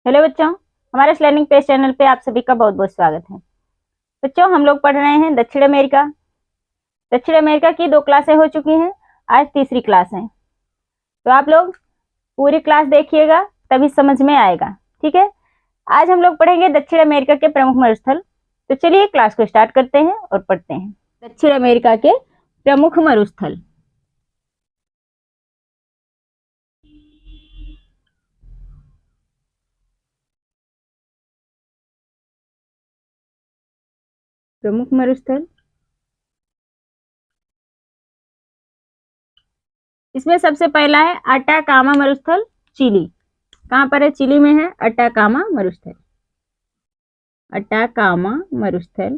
Hello बच्चों, हमारे learning page channel पे आप सभी का बहुत बहुत स्वागत है। बच्चों, हम लोग पढ़ रहे हैं दक्षिण अमेरिका। दक्षिण अमेरिका की 2 क्लासें हो चुकी हैं, आज तीसरी क्लास है। तो आप लोग पूरी क्लास देखिएगा, तभी समझ में आएगा। ठीक है, आज हम लोग पढ़ेंगे दक्षिण अमेरिका के प्रमुख मरुस्थल। तो चलिए क्लास को स्टार्ट करते हैं और पढ़ते हैं दक्षिण अमेरिका के प्रमुख मरुस्थल। प्रमुख मरुस्थल, इसमें सबसे पहला है अटाकामा मरुस्थल, चिली। कहाँ पर है? चिली में है अटाकामा मरुस्थल। अटाकामा मरुस्थल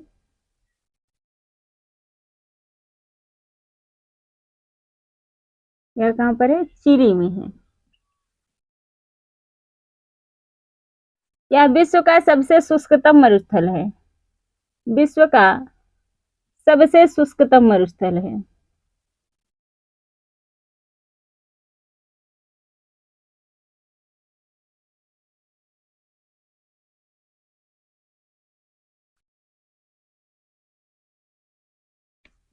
यह कहाँ पर है? चिली में है। यह विश्व का सबसे शुष्कतम मरुस्थल है। विश्व का सबसे शुष्कतम मरुस्थल है।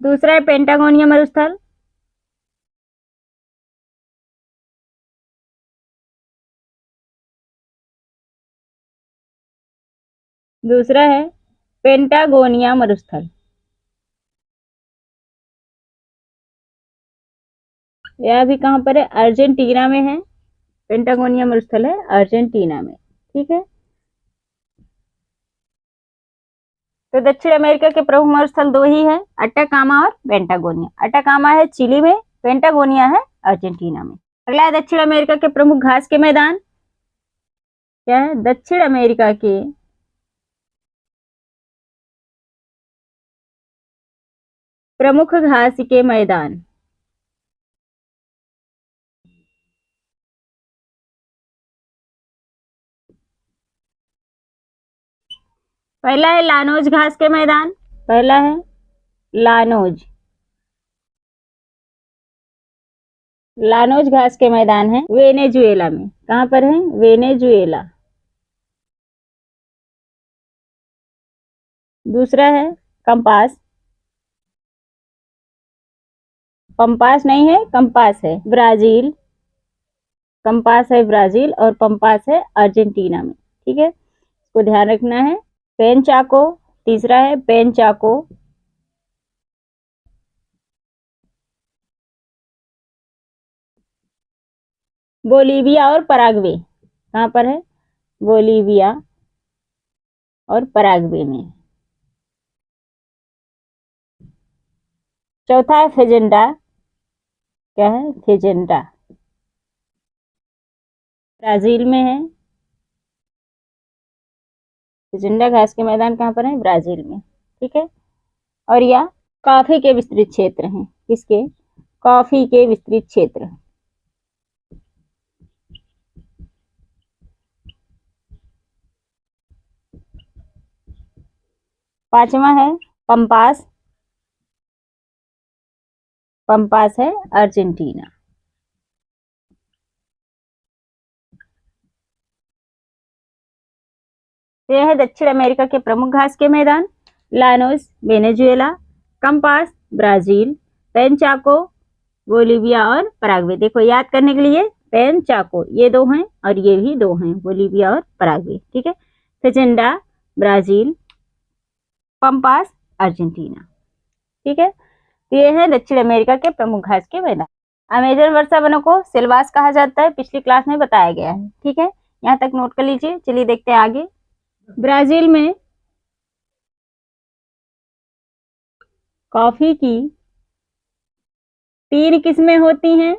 दूसरा है पेंटागोनिया मरुस्थल। दूसरा है पेंटागोनिया मरुस्थल। यह भी कहाँ पर है? अर्जेंटीना में है। पेंटागोनिया मरुस्थल है अर्जेंटीना में। ठीक है, तो दक्षिण अमेरिका के प्रमुख मरुस्थल 2 ही है, अटाकामा और पेंटागोनिया। अटाकामा है चिली में, पेंटागोनिया है अर्जेंटीना में। अगला है दक्षिण अमेरिका के प्रमुख घास के मैदान। क्या है? दक्षिण अमेरिका के प्रमुख घास के मैदान। पहला है लानोज घास के मैदान। पहला है लानोज। लानोज घास के मैदान है वेनेजुएला में। कहाँ पर है? वेनेजुएला। दूसरा है कंपास। पंपास नहीं है, कंपास है, ब्राजील। कंपास है ब्राजील और पंपास है अर्जेंटीना में। ठीक है, इसको ध्यान रखना है। पेन चाको, तीसरा है पेन चाको। बोलीविया और पराग्वे। कहाँ पर है? बोलीविया और पराग्वे में। चौथा है फेजेंडा। क्या है? फेजेंडा, ब्राजील में है। फेजेंडा घास के मैदान कहाँ पर है? ब्राजील में। ठीक है, और यह कॉफी के विस्तृत क्षेत्र हैं। किसके? कॉफी के विस्तृत क्षेत्र। पांचवा है पंपास। पंपास है अर्जेंटीना। यह है दक्षिण अमेरिका के प्रमुख घास के मैदान। लानोस वेनेजुएला, कंपास ब्राजील, पेनचाको बोलीविया और पराग्वे। देखो याद करने के लिए, पेनचाको ये 2 हैं और ये भी 2 हैं, बोलीविया और पराग्वे। ठीक है, फेजेंडा ब्राजील, पंपास अर्जेंटीना। ठीक है, तो ये है दक्षिण अमेरिका के प्रमुख घास के मैदान। अमेजन वर्षा वनों को सिलवास कहा जाता है, पिछली क्लास में बताया गया है। ठीक है, यहाँ तक नोट कर लीजिए। चलिए देखते हैं आगे। ब्राजील में कॉफी की 3 किस्में होती हैं।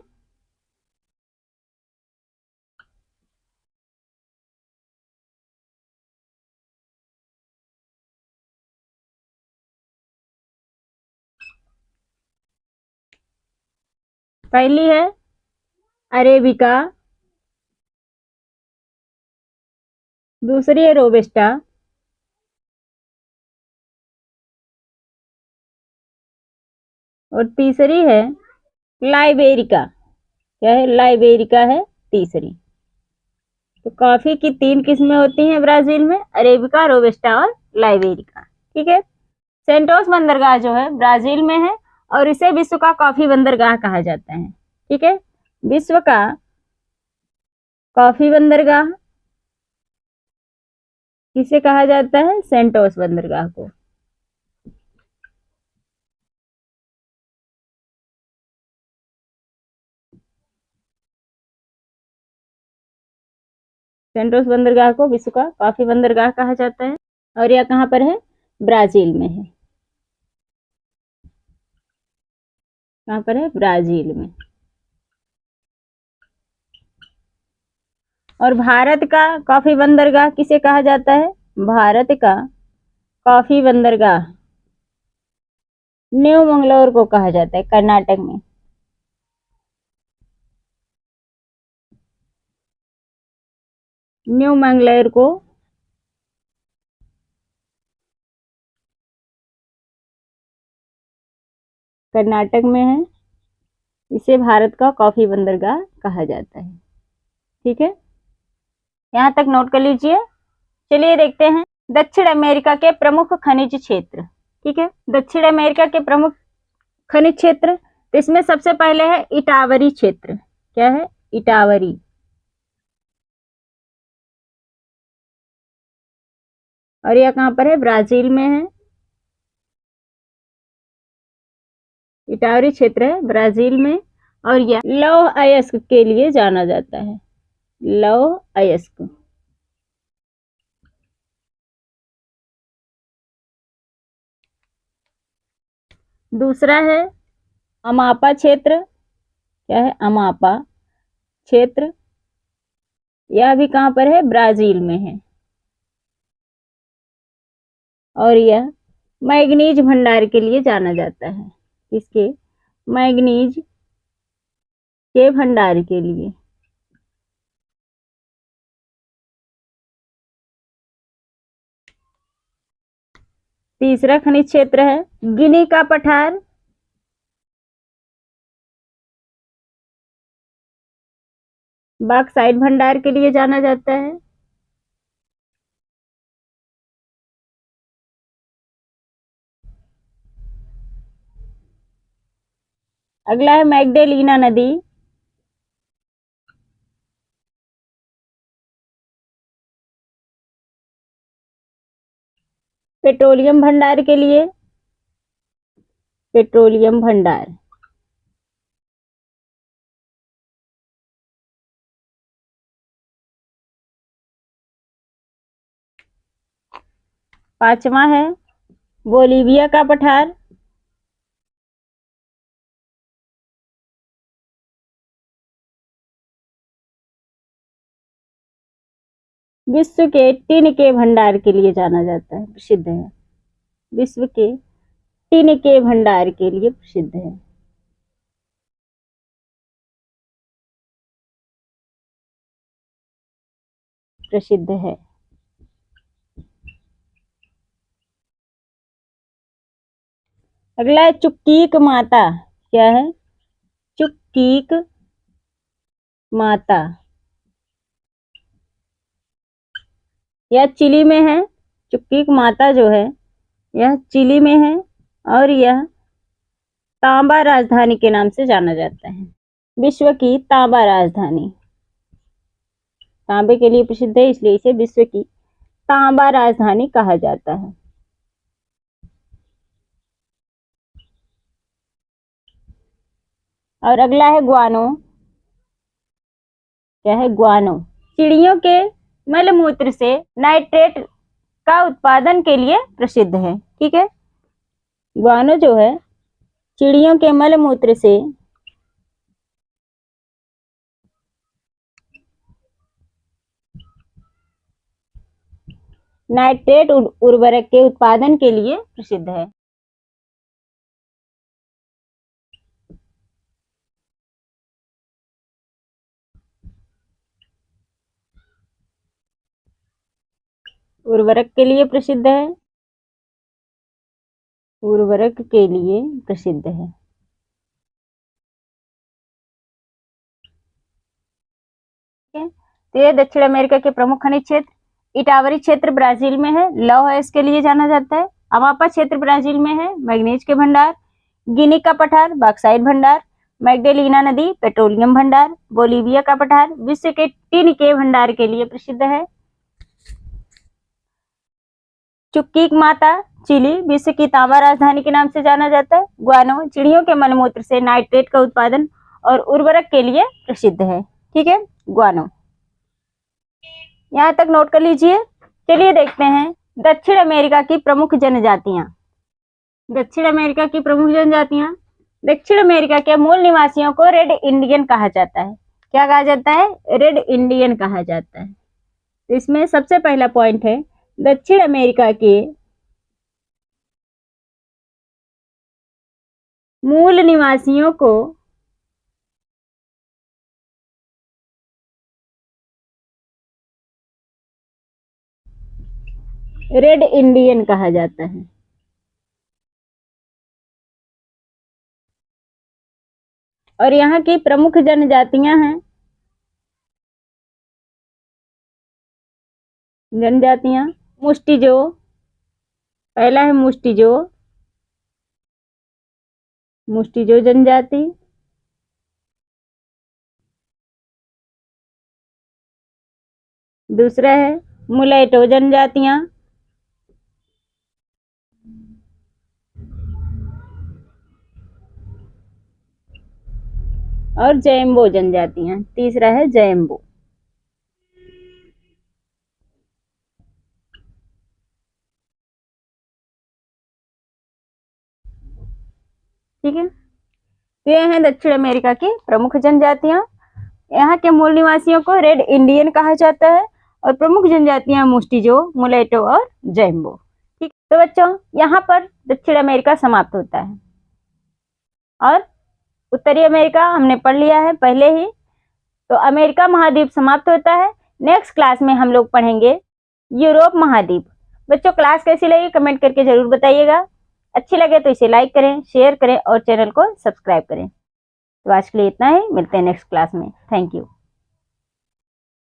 पहली है अरेबिका, दूसरी है रोबस्टा, और तीसरी है लाइबेरिका। क्या है? लाइबेरिका है तीसरी। तो कॉफी की 3 किस्में होती हैं ब्राजील में, अरेबिका, रोबस्टा और लाइबेरिका। ठीक है। सेंटोस बंदरगाह जो है ब्राजील में है और इसे विश्व का कॉफी बंदरगाह कहा जाता है। ठीक है। विश्व का कॉफी बंदरगाह किसे कहा जाता है? सेंटोस बंदरगाह को। सेंटोस बंदरगाह को विश्व का कॉफी बंदरगाह कहा जाता है और यह कहाँ पर है? ब्राजील में है। कहाँ पर है? ब्राजील में। और भारत का कॉफी बंदरगाह किसे कहा जाता है? भारत का कॉफी बंदरगाह न्यू मंगलोर को कहा जाता है, कर्नाटक में। न्यू मंगलोर को कर्नाटक में है। इसे भारत का कॉफी बंदरगाह कहा जाता है। ठीक है। यहाँ तक नोट कर लीजिए। चलिए देखते हैं दक्षिण अमेरिका के प्रमुख खनिज क्षेत्र। ठीक है। दक्षिण अमेरिका के प्रमुख खनिज क्षेत्र, तो इसमें सबसे पहले है इटावरी क्षेत्र। क्या है? इटावरी। और यह कहाँ पर है? ब्राजील में है। इटावरी क्षेत्र है ब्राजील में और यह लौह अयस्क के लिए जाना जाता है। लौह अयस्क। दूसरा है अमापा क्षेत्र। क्या है? अमापा क्षेत्र। यह भी कहाँ पर है? ब्राजील में है और यह मैग्नीज भंडार के लिए जाना जाता है। किसके? मैग्नीज के भंडार के लिए। तीसरा खनिज क्षेत्र है गिनी का पठार। बॉक्साइट भंडार के लिए जाना जाता है। अगला है मैग्डेलिना नदी। पेट्रोलियम भंडार के लिए। पेट्रोलियम भंडार। पांचवा है बोलीविया का पठार। विश्व के टिन के भंडार के लिए जाना जाता है, प्रसिद्ध है। विश्व के टिन के भंडार के लिए प्रसिद्ध है। प्रसिद्ध है। अगला है चुक्कीक माता। क्या है? चुक्कीक माता। यह चिली में है। चुक्कीक माता जो है यह चिली में है और यह तांबा राजधानी के नाम से जाना जाता है। विश्व की तांबा राजधानी। तांबे के लिए प्रसिद्ध है इसलिए इसे विश्व की तांबा राजधानी कहा जाता है। और अगला है ग्वानो। क्या है? ग्वानो। चिड़ियों के मलमूत्र से नाइट्रेट का उत्पादन के लिए प्रसिद्ध है। ठीक है। ग्वानो जो है चिड़ियों के मलमूत्र से नाइट्रेट उर्वरक के उत्पादन के लिए प्रसिद्ध है। उर्वरक के लिए प्रसिद्ध है। उर्वरक के लिए प्रसिद्ध है। ठीक है। तो ये दक्षिण अमेरिका के प्रमुख खनिज क्षेत्र। इटावरी क्षेत्र ब्राजील में है, लौह अयस्क के लिए जाना जाता है। अमापा क्षेत्र ब्राजील में है, मैग्नीज के भंडार। गिनी का पठार बॉक्साइट भंडार। मैग्डेलिना नदी पेट्रोलियम भंडार। बोलीविया का पठार विश्व के टिन के भंडार के लिए प्रसिद्ध है। चुक्की माता चिली विश्व की तांबा राजधानी के नाम से जाना जाता है। ग्वानो चिड़ियों के मलमूत्र से नाइट्रेट का उत्पादन और उर्वरक के लिए प्रसिद्ध है। ठीक है, ग्वानो। यहाँ तक नोट कर लीजिए। चलिए देखते हैं दक्षिण अमेरिका की प्रमुख जनजातियां। दक्षिण अमेरिका की प्रमुख जनजातियां। दक्षिण अमेरिका के मूल निवासियों को रेड इंडियन कहा जाता है। क्या कहा जाता है? रेड इंडियन कहा जाता है। तो इसमें सबसे पहला पॉइंट है, दक्षिण अमेरिका के मूल निवासियों को रेड इंडियन कहा जाता है। और यहाँ की प्रमुख जनजातियां हैं। जनजातियां मुस्टिजो, पहला है मुस्टिजो, मुस्टिजो जनजाति। दूसरा है मुलेटो जनजातियां। और जैम्बो जनजातियां। तीसरा है जैम्बो। ठीक है, तो ये हैं दक्षिण अमेरिका की प्रमुख जनजातियां। यहाँ के मूल निवासियों को रेड इंडियन कहा जाता है और प्रमुख जनजातियां मुस्टिजो, मुलेटो और जैम्बो। ठीक, तो बच्चों यहाँ पर दक्षिण अमेरिका समाप्त होता है और उत्तरी अमेरिका हमने पढ़ लिया है पहले ही। तो अमेरिका महाद्वीप समाप्त होता है। नेक्स्ट क्लास में हम लोग पढ़ेंगे यूरोप महाद्वीप। बच्चों क्लास कैसी लगी कमेंट करके जरूर बताइएगा। अच्छी लगे तो इसे लाइक करें, शेयर करें और चैनल को सब्सक्राइब करें। तो आज के लिए इतना ही, मिलते हैं नेक्स्ट क्लास में। Thank you.